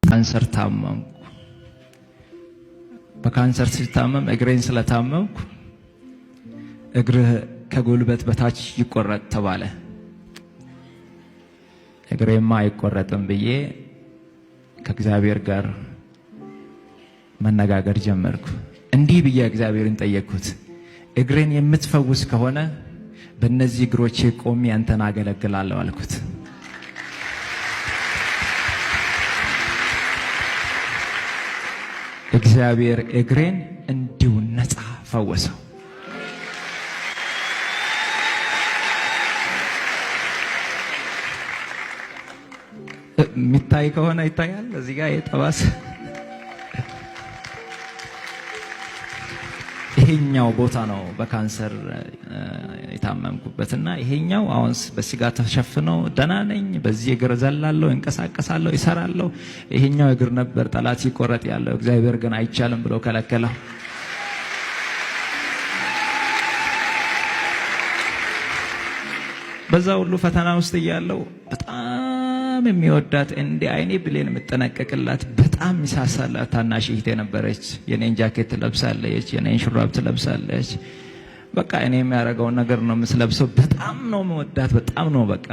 ካንሰር ታመምኩ። በካንሰር ሲታመም እግሬን ስለታመምኩ እግርህ ከጉልበት በታች ይቆረጥ ተባለ። እግሬማ አይቆረጥም ብዬ ከእግዚአብሔር ጋር መነጋገር ጀመርኩ። እንዲህ ብዬ እግዚአብሔርን ጠየቅኩት፣ እግሬን የምትፈውስ ከሆነ በእነዚህ እግሮቼ ቆሜ አንተን አገለግላለሁ አልኩት። እግዚአብሔር እግሬን እንዲሁ ነፃ ፈወሰው። የሚታይ ከሆነ ይታያል። እዚህ ጋር የጠባስ ይሄኛው ቦታ ነው በካንሰር የታመምኩበትና ይሄኛው አሁን በስጋ ተሸፍኖ ደህና ነኝ። በዚህ እግር ዘላለሁ፣ እንቀሳቀሳለሁ፣ ይሰራለሁ። ይሄኛው እግር ነበር ጠላት ሲቆረጥ ያለው። እግዚአብሔር ግን አይቻልም ብሎ ከለከለው። በዛ ሁሉ ፈተና ውስጥ እያለው በጣም የሚወዳት እንደ አይኔ ብሌን የምጠነቀቅላት በጣም ሚሳሳላት ታናሽ እህቴ ነበረች። የኔን ጃኬት ትለብሳለች፣ የኔን ሹራብ ትለብሳለች። በቃ እኔ የሚያደርገውን ነገር ነው የምትለብሰው። በጣም ነው የምወዳት፣ በጣም ነው በቃ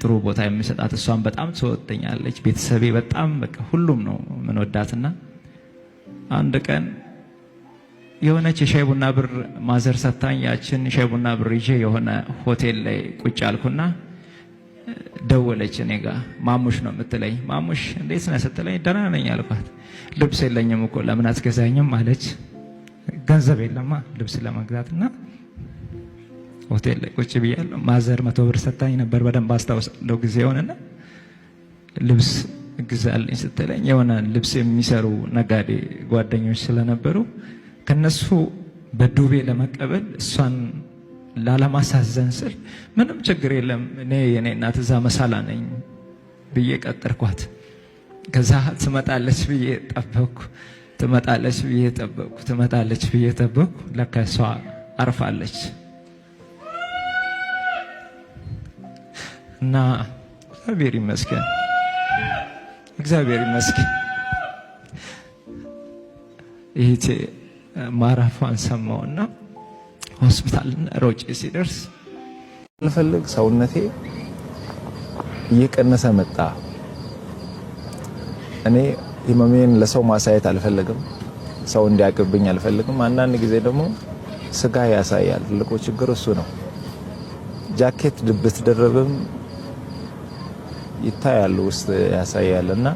ጥሩ ቦታ የሚሰጣት። እሷን በጣም ትወደኛለች። ቤተሰቤ በጣም በቃ ሁሉም ነው የምንወዳትና አንድ ቀን የሆነች የሻይ ቡና ብር ማዘር ሰታኝ፣ ያችን ሻይ ቡና ብር ይዤ የሆነ ሆቴል ላይ ቁጭ አልኩና ደወለች እኔ ጋር። ማሙሽ ነው የምትለኝ። ማሙሽ እንዴት ነህ ስትለኝ ደህና ነኝ አልኳት። ልብስ የለኝም እኮ ለምን አትገዛኝም አለች። ገንዘብ የለማ ልብስ ለመግዛትና ሆቴል ላይ ቁጭ ብያለሁ። ማዘር 100 ብር ሰታኝ ነበር፣ በደንብ አስታውሳለሁ ጊዜውንና ልብስ ግዛልኝ ስትለኝ የሆነ ልብስ የሚሰሩ ነጋዴ ጓደኞች ስለነበሩ ከነሱ በዱቤ ለመቀበል እሷን ላለማሳዘን ስል ምንም ችግር የለም እኔ የኔ እናት እዛ መሳላ ነኝ ብዬ ቀጠርኳት። ከዛ ትመጣለች ብዬ ጠበቅኩ፣ ትመጣለች ብዬ ጠበቅኩ፣ ትመጣለች ብዬ ጠበቅኩ። ለካ እሷ አርፋለች እና እግዚአብሔር ይመስገን፣ እግዚአብሔር ይመስገን። ይሄ ማራፏን ሰማውና ሆስፒታል ሮጬ ሲደርስ ልፈልግ ሰውነቴ እየቀነሰ መጣ። እኔ ህመሜን ለሰው ማሳየት አልፈልግም፣ ሰው እንዲያቅብኝ አልፈልግም። አንዳንድ ጊዜ ደግሞ ስጋ ያሳያል። ትልቁ ችግር እሱ ነው። ጃኬት ብትደረብም ይታያል፣ ውስጥ ያሳያልና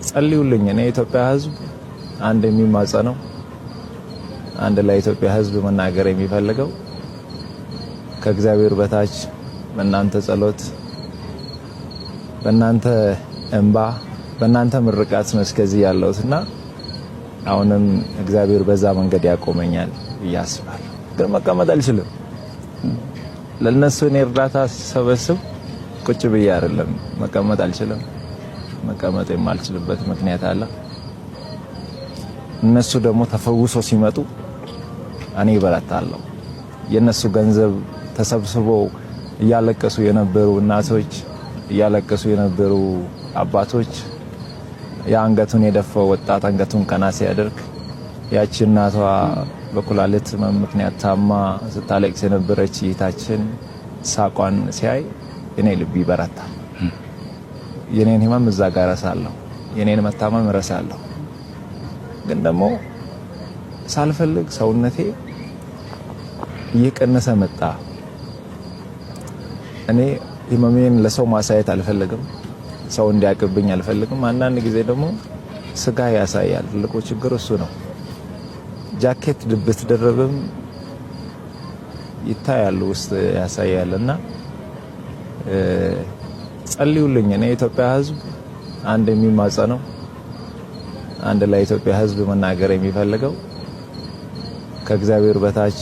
ጸልዩልኝ። እኔ የኢትዮጵያ ህዝብ አንድ የሚማጸነው አንድ ለኢትዮጵያ ህዝብ መናገር የሚፈልገው ከእግዚአብሔር በታች በእናንተ ጸሎት፣ በእናንተ እንባ፣ በእናንተ ምርቃት ነው እስከዚህ ያለሁትና አሁንም እግዚአብሔር በዛ መንገድ ያቆመኛል ብዬ አስባለሁ። ግን መቀመጥ አልችልም። ለነሱ እኔ እርዳታ ሲሰበስብ ቁጭ ብዬ አይደለም፣ መቀመጥ አልችልም። መቀመጥ የማልችልበት ምክንያት አለ። እነሱ ደግሞ ተፈውሶ ሲመጡ እኔ ይበረታለሁ። የነሱ ገንዘብ ተሰብስበው እያለቀሱ የነበሩ እናቶች፣ እያለቀሱ የነበሩ አባቶች፣ የአንገቱን የደፋው ወጣት አንገቱን ቀና ሲያደርግ ያቺ እናቷ በኩላሊት ምክንያት ታማ ስታለቅስ የነበረች እህታችን ሳቋን ሲያይ እኔ ልብ ይበረታል። የኔን ህመም እዛ ጋር እረሳለሁ፣ የኔን መታመም እረሳለሁ። ግን ደግሞ ሳልፈልግ ሰውነቴ እየቀነሰ መጣ። እኔ ህመሜን ለሰው ማሳየት አልፈልግም፣ ሰው እንዲያቅብኝ አልፈልግም። አንዳንድ ጊዜ ደግሞ ስጋ ያሳያል። ትልቁ ችግር እሱ ነው። ጃኬት ብትደረብም ይታያል፣ ውስጥ ያሳያልና ጸልዩልኝ። እኔ የኢትዮጵያ ህዝብ አንድ የሚማጸነው አንድ ለኢትዮጵያ ህዝብ መናገር የሚፈልገው ከእግዚአብሔር በታች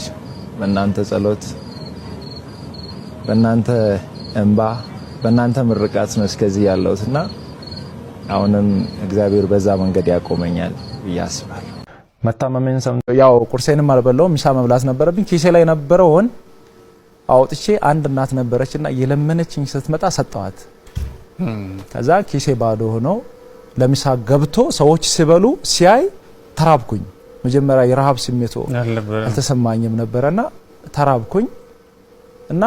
በእናንተ ጸሎት፣ በእናንተ እንባ፣ በእናንተ ምርቃት ነው እስከዚህ ያለሁትና አሁንም እግዚአብሔር በዛ መንገድ ያቆመኛል ብዬ አስባለሁ። መታመሜን ሰምቶ ያው ቁርሴንም አልበላውም ምሳ መብላት ነበረብኝ። ኪሴ ላይ ነበረውን አውጥቼ አንድ እናት ነበረችና የለመነችኝ ስትመጣ ሰጠዋት። ከዛ ኪሴ ባዶ ሆኖ ለምሳ ገብቶ ሰዎች ሲበሉ ሲያይ ተራብኩኝ። መጀመሪያ የረሃብ ስሜቱ አልተሰማኝም ነበርና ተራብኩኝ እና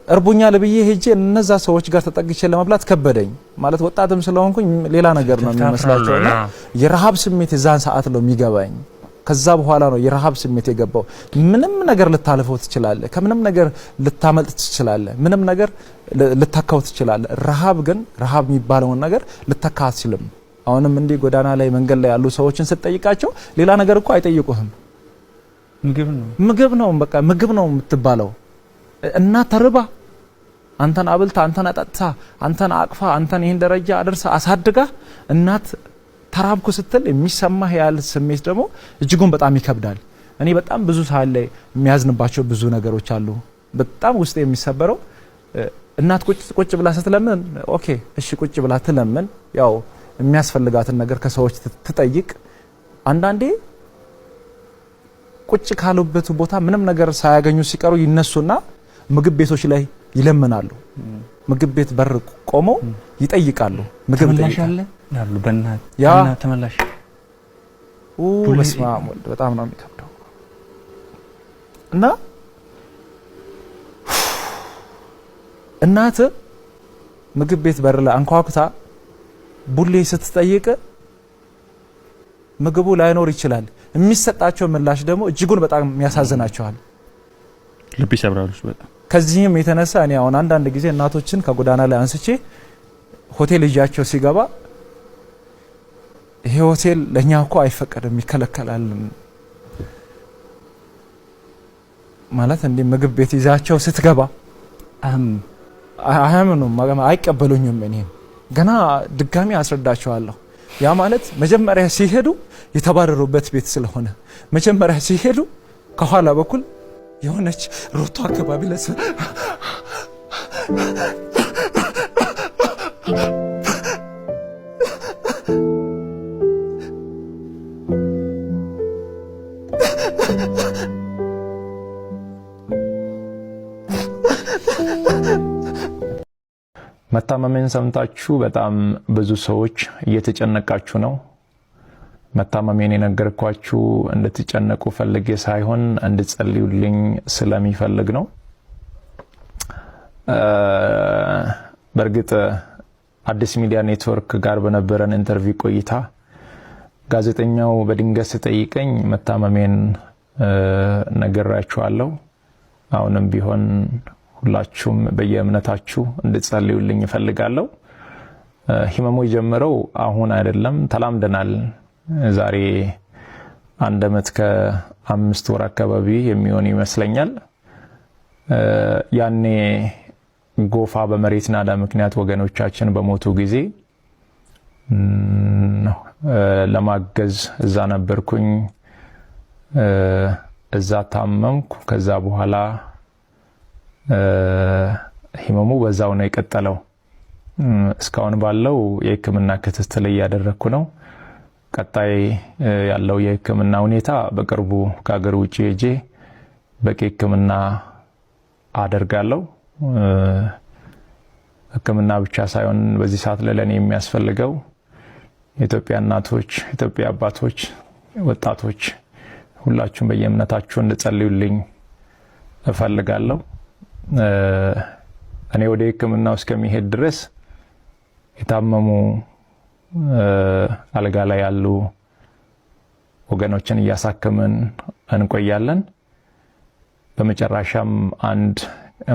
እርቦኛል ብዬ ሄጄ እነዛ ሰዎች ጋር ተጠግቼ ለመብላት ከበደኝ። ማለት ወጣትም ስለሆንኩኝ ሌላ ነገር ነው የሚመስላቸውና የረሃብ ስሜት የዛን ሰዓት ነው የሚገባኝ። ከዛ በኋላ ነው የረሃብ ስሜት የገባው። ምንም ነገር ልታልፈው ትችላለህ፣ ከምንም ነገር ልታመልጥ ትችላለህ፣ ምንም ነገር ልታካው ትችላለህ። ረሃብ ግን ረሃብ የሚባለውን ነገር ልታካ አትችልም። አሁንም እንዲህ ጎዳና ላይ መንገድ ላይ ያሉ ሰዎችን ስትጠይቃቸው ሌላ ነገር እኮ አይጠይቁህም። ምግብ ነው በቃ ምግብ ነው የምትባለው። እና ተርባ አንተን አብልታ አንተን አጠጥታ አንተን አቅፋ አንተን ይሄን ደረጃ አድርሳ አሳድጋ እናት ተራብኩ ስትል የሚሰማህ ያለ ስሜት ደግሞ እጅጉን በጣም ይከብዳል። እኔ በጣም ብዙ ሰዓት ላይ የሚያዝንባቸው ብዙ ነገሮች አሉ። በጣም ውስጥ የሚሰበረው እናት ቁጭ ብላ ስትለምን ኦኬ እሺ ቁጭ ብላ ትለምን፣ ያው የሚያስፈልጋትን ነገር ከሰዎች ትጠይቅ። አንዳንዴ ቁጭ ካሉበት ቦታ ምንም ነገር ሳያገኙ ሲቀሩ ይነሱና ምግብ ቤቶች ላይ ይለምናሉ። ምግብ ቤት በር ቆመው ይጠይቃሉ። ምግብ ይጠይቃሉ ያሉ በእናት ያ ተመላሽ በስማም ወልድ በጣም ነው የሚከብደው። እና እናት ምግብ ቤት በር ላይ አንኳኩታ ቡሌ ስትጠይቅ ምግቡ ላይኖር ይችላል። የሚሰጣቸው ምላሽ ደግሞ እጅጉን በጣም ያሳዝናቸዋል፣ ልብ ይሰብራሉ በጣም። ከዚህም የተነሳ እኔ አሁን አንዳንድ ጊዜ እናቶችን ከጎዳና ላይ አንስቼ ሆቴል ልጃቸው ሲገባ ይሄ ሆቴል ለኛ እኮ አይፈቀድም ይከለከላል ማለት እንዴ ምግብ ቤት ይዛቸው ስትገባ አያምኑም፣ አይቀበሉኝም። እኔ ገና ድጋሚ አስረዳቸዋለሁ። ያ ማለት መጀመሪያ ሲሄዱ የተባረሩበት ቤት ስለሆነ መጀመሪያ ሲሄዱ ከኋላ በኩል የሆነች ሮቶ አካባቢ ለሰ መታመሜን ሰምታችሁ በጣም ብዙ ሰዎች እየተጨነቃችሁ ነው። መታመሜን የነገርኳችሁ እንድትጨነቁ ፈልጌ ሳይሆን እንድትጸልዩልኝ ስለሚፈልግ ነው። በእርግጥ አዲስ ሚዲያ ኔትወርክ ጋር በነበረን ኢንተርቪው ቆይታ ጋዜጠኛው በድንገት ሲጠይቀኝ መታመሜን ነግራችኋለሁ። አሁንም ቢሆን ሁላችሁም በየእምነታችሁ እንድትጸልዩልኝ እፈልጋለሁ። ህመሙ የጀመረው አሁን አይደለም፣ ተላምደናል። ዛሬ 1 ዓመት ከ5 ወር አካባቢ የሚሆን ይመስለኛል። ያኔ ጎፋ በመሬት ናዳ ምክንያት ወገኖቻችን በሞቱ ጊዜ ለማገዝ እዛ ነበርኩኝ። እዛ ታመምኩ። ከዛ በኋላ ህመሙ በዛው ነው የቀጠለው። እስካሁን ባለው የህክምና ክትትል እያደረኩ ነው። ቀጣይ ያለው የህክምና ሁኔታ በቅርቡ ከሀገር ውጪ ሄጄ በቂ ህክምና አደርጋለሁ። ህክምና ብቻ ሳይሆን በዚህ ሰዓት ለኔ የሚያስፈልገው የኢትዮጵያ እናቶች፣ የኢትዮጵያ አባቶች፣ ወጣቶች ሁላችሁም በየእምነታችሁ እንድጸልዩልኝ እፈልጋለሁ። እኔ ወደ ህክምናው እስከሚሄድ ድረስ የታመሙ አልጋ ላይ ያሉ ወገኖችን እያሳከምን እንቆያለን። በመጨረሻም አንድ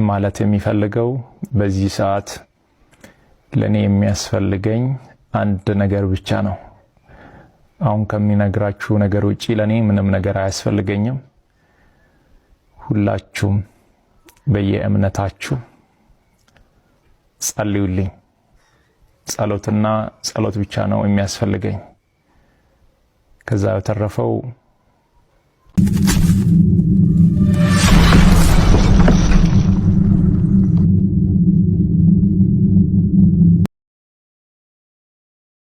ማለት የሚፈልገው በዚህ ሰዓት ለኔ የሚያስፈልገኝ አንድ ነገር ብቻ ነው። አሁን ከሚነግራችሁ ነገር ውጪ ለኔ ምንም ነገር አያስፈልገኝም። ሁላችሁም በየእምነታችሁ ጸልዩልኝ። ጸሎትና ጸሎት ብቻ ነው የሚያስፈልገኝ። ከዛ የተረፈው